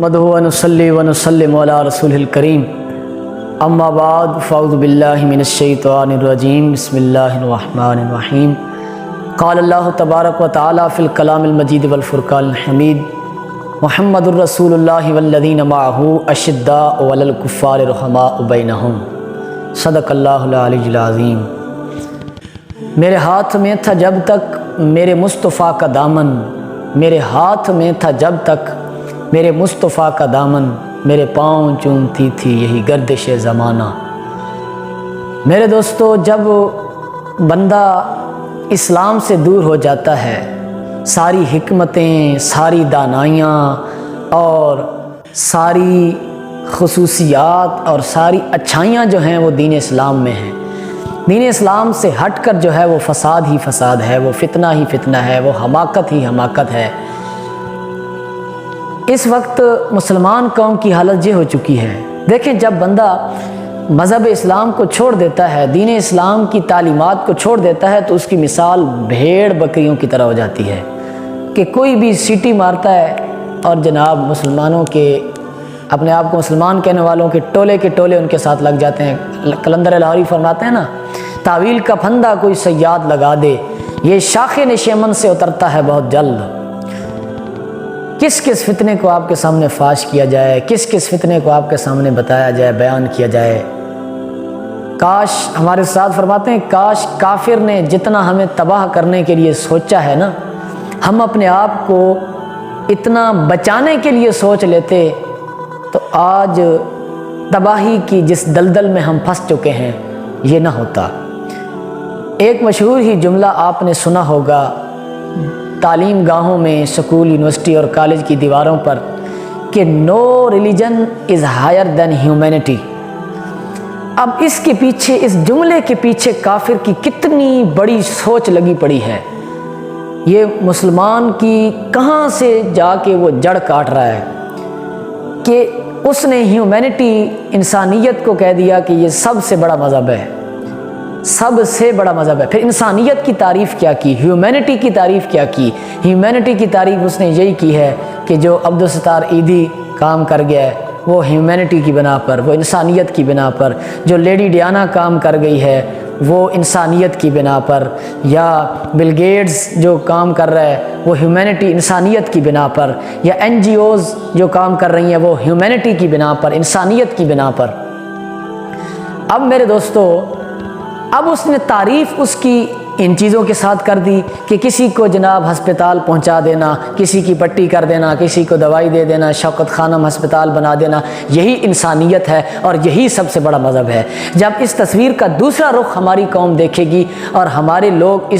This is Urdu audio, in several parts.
نحمدہ و نصلی و نسلم علی رسولہ الکریم اما بعد فاعوذ باللہ من الشیطان الرجیم بسم اللہ الرحمن الرحیم قال اللہ تبارک و تعالی فی الکلام المجید والفرقان الحمید محمد الرسول اللہ والذین معہ اشداء علی الکفار رحماء بینہم صدق اللہ العلی العظیم۔ میرے ہاتھ میں تھا جب تک میرے مصطفیٰ کا دامن، میرے ہاتھ میں تھا جب تک میرے مصطفیٰ کا دامن، میرے پاؤں چومتی تھی یہی گردش زمانہ۔ میرے دوستو، جب بندہ اسلام سے دور ہو جاتا ہے، ساری حکمتیں، ساری دانائیاں اور ساری خصوصیات اور ساری اچھائیاں جو ہیں وہ دین اسلام میں ہیں۔ دین اسلام سے ہٹ کر جو ہے وہ فساد ہی فساد ہے، وہ فتنہ ہی فتنہ ہے، وہ حماقت ہی حماقت ہے۔ اس وقت مسلمان قوم کی حالت یہ ہو چکی ہے۔ دیکھیں، جب بندہ مذہب اسلام کو چھوڑ دیتا ہے، دین اسلام کی تعلیمات کو چھوڑ دیتا ہے، تو اس کی مثال بھیڑ بکریوں کی طرح ہو جاتی ہے کہ کوئی بھی سیٹی مارتا ہے اور جناب مسلمانوں کے، اپنے آپ کو مسلمان کہنے والوں کے ٹولے ان کے ساتھ لگ جاتے ہیں۔ کلندر لاہوری فرماتے ہیں نا، تعویل کا پھندا کوئی صیاد لگا دے، یہ شاخ نشیمن سے اترتا ہے بہت جلد۔ کس کس فتنے کو آپ کے سامنے فاش کیا جائے، کس کس فتنے کو آپ کے سامنے بتایا جائے، بیان کیا جائے۔ کاش، ہمارے استاد فرماتے ہیں، کاش کافر نے جتنا ہمیں تباہ کرنے کے لیے سوچا ہے نا، ہم اپنے آپ کو اتنا بچانے کے لیے سوچ لیتے تو آج تباہی کی جس دلدل میں ہم پھنس چکے ہیں یہ نہ ہوتا۔ ایک مشہور ہی جملہ آپ نے سنا ہوگا تعلیم گاہوں میں، سکول، یونیورسٹی اور کالج کی دیواروں پر، کہ no religion is higher than humanity. اب اس کے پیچھے، اس جملے کے پیچھے کافر کی کتنی بڑی سوچ لگی پڑی ہے۔ یہ مسلمان کی کہاں سے جا کے وہ جڑ کاٹ رہا ہے کہ اس نے ہیومینٹی، انسانیت کو کہہ دیا کہ یہ سب سے بڑا مذہب ہے، سب سے بڑا مذہب ہے۔ پھر انسانیت کی تعریف کیا کی، ہیومینٹی کی تعریف کیا کی؟ ہیومینٹی کی تعریف اس نے یہی کی ہے کہ جو عبدالستار عیدی کام کر گیا ہے وہ ہیومینٹی کی بنا پر، وہ انسانیت کی بنا پر، جو لیڈی ڈیانا کام کر گئی ہے وہ انسانیت کی بنا پر، یا بل گیٹس جو کام کر رہا ہے وہ ہیومینٹی، انسانیت کی بنا پر، یا NGOs جو کام کر رہی ہیں وہ ہیومینٹی کی بنا پر، انسانیت کی بنا پر۔ اب میرے دوستو، اب اس نے تعریف اس کی ان چیزوں کے ساتھ کر دی کہ کسی کو جناب ہسپتال پہنچا دینا، کسی کی پٹی کر دینا، کسی کو دوائی دے دینا، شوکت خانم ہسپتال بنا دینا، یہی انسانیت ہے اور یہی سب سے بڑا مذہب ہے۔ جب اس تصویر کا دوسرا رخ ہماری قوم دیکھے گی اور ہمارے لوگ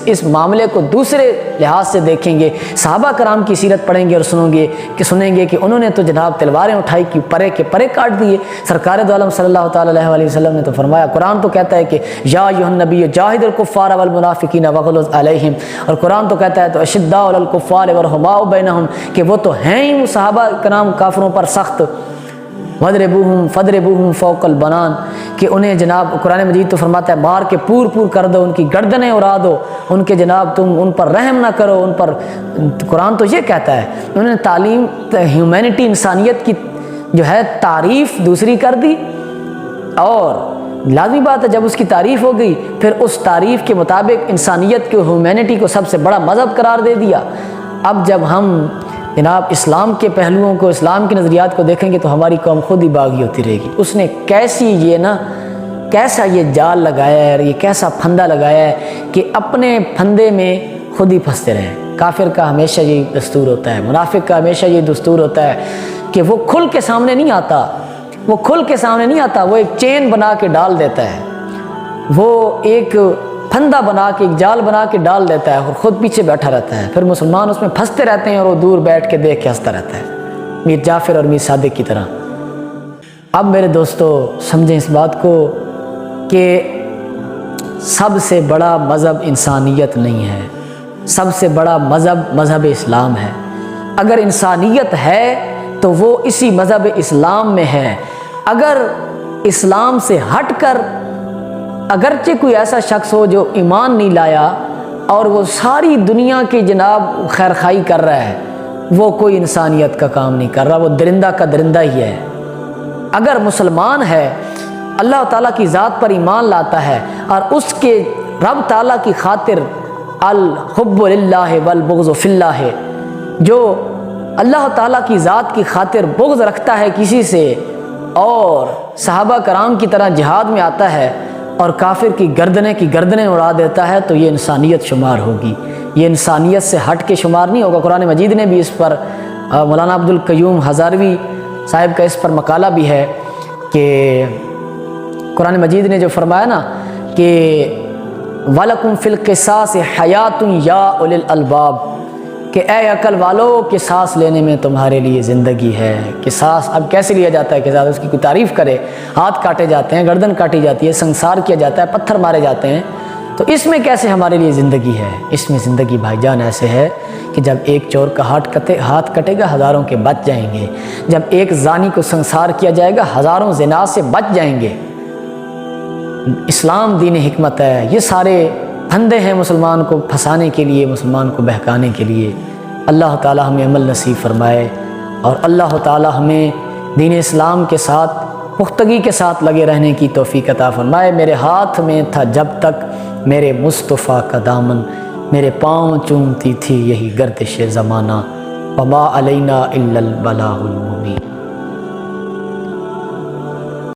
اس معاملے کو دوسرے لحاظ سے دیکھیں گے، صحابہ کرام کی سیرت پڑھیں گے اور سنیں گے کہ انہوں نے تو جناب تلواریں اٹھائی کی پرے کے پرے کاٹ دیے۔ سرکار دو عالم صلی اللہ تعالی علیہ وسلم نے تو فرمایا، قرآن تو کہتا ہے کہ یا ایھا النبی جاہد الکفار والمنافقین وغلظ علیہم، اور قرآن تو کہتا ہے تو اشداء علی الکفار ورحماء بینہم، کہ وہ تو ہیں ہی صحابہ کرام کافروں پر سخت۔ وَاضْرِبُوهُمْ فَاضْرِبُوهُمْ فَوْقَ الْبَنَانِ، کہ انہیں جناب قرآن مجید تو فرماتا ہے مار کے پور پور کر دو، ان کی گردنیں اڑا دو، ان کے جناب تم ان پر رحم نہ کرو، ان پر۔ قرآن تو یہ کہتا ہے۔ انہوں نے تعلیم، ہیومینٹی، انسانیت کی جو ہے تعریف دوسری کر دی، اور لازمی بات ہے جب اس کی تعریف ہو گئی پھر اس تعریف کے مطابق انسانیت کو، ہیومینٹی کو سب سے بڑا مذہب قرار دے دیا۔ اب جب ہم جناب اسلام کے پہلوؤں کو، اسلام کے نظریات کو دیکھیں گے تو ہماری قوم خود ہی باغی ہوتی رہے گی۔ اس نے کیسا یہ جال لگایا ہے، یہ کیسا پھندا لگایا ہے کہ اپنے پھندے میں خود ہی پھنستے رہیں۔ کافر کا ہمیشہ یہی دستور ہوتا ہے، منافق کا ہمیشہ یہ دستور ہوتا ہے کہ وہ کھل کے سامنے نہیں آتا، وہ کھل کے سامنے نہیں آتا، وہ ایک چین بنا کے ڈال دیتا ہے، وہ ایک پھندا بنا کے، ایک جال بنا کے ڈال دیتا ہے اور خود پیچھے بیٹھا رہتا ہے۔ پھر مسلمان اس میں پھنستے رہتے ہیں اور وہ دور بیٹھ کے دیکھ کے ہنستا رہتا ہے، میر جعفر اور میر صادق کی طرح۔ اب میرے دوستو سمجھیں اس بات کو کہ سب سے بڑا مذہب انسانیت نہیں ہے، سب سے بڑا مذہب اسلام ہے۔ اگر انسانیت ہے تو وہ اسی مذہب اسلام میں ہے۔ اگر اسلام سے ہٹ کر اگرچہ کوئی ایسا شخص ہو جو ایمان نہیں لایا اور وہ ساری دنیا کی جناب خیر خواہی کر رہا ہے، وہ کوئی انسانیت کا کام نہیں کر رہا، وہ درندہ کا درندہ ہی ہے۔ اگر مسلمان ہے، اللہ تعالیٰ کی ذات پر ایمان لاتا ہے اور اس کے رب تعالیٰ کی خاطر الحب للہ والبغض فی اللہ ہے، جو اللہ تعالیٰ کی ذات کی خاطر بغض رکھتا ہے کسی سے اور صحابہ کرام کی طرح جہاد میں آتا ہے اور کافر کی گردنیں اڑا دیتا ہے، تو یہ انسانیت شمار ہوگی، یہ انسانیت سے ہٹ کے شمار نہیں ہوگا۔ قرآن مجید نے بھی اس پر، مولانا عبدالقیوم ہزاروی صاحب کا اس پر مقالہ بھی ہے کہ قرآن مجید نے جو فرمایا نا کہ وَلَكُمْ فِي الْقِصَاصِ حَيَاتٌ يَا أُولِي الْأَلْبَابِ، کہ اے عقل والو، قصاص لینے میں تمہارے لیے زندگی ہے۔ قصاص اب کیسے لیا جاتا ہے؟ قصاص اس کی کوئی تعریف کرے، ہاتھ کاٹے جاتے ہیں، گردن کاٹی جاتی ہے، سنسار کیا جاتا ہے، پتھر مارے جاتے ہیں، تو اس میں کیسے ہمارے لیے زندگی ہے؟ اس میں زندگی بھائی جان ایسے ہے کہ جب ایک چور کا ہاتھ کٹے گا ہزاروں کے بچ جائیں گے، جب ایک زانی کو سنسار کیا جائے گا ہزاروں زنا سے بچ جائیں گے۔ اسلام دین حکمت ہے، یہ سارے پھندے ہیں مسلمان کو پھنسانے کے لیے، مسلمان کو بہکانے کے لیے۔ اللہ تعالی ہمیں عمل نصیب فرمائے اور اللہ تعالی ہمیں دین اسلام کے ساتھ پختگی کے ساتھ لگے رہنے کی توفیق عطا فرمائے۔ میرے ہاتھ میں تھا جب تک میرے مصطفیٰ کا دامن، میرے پاؤں چومتی تھی یہی گردش زمانہ، وما علینا الا البلاغ المبین۔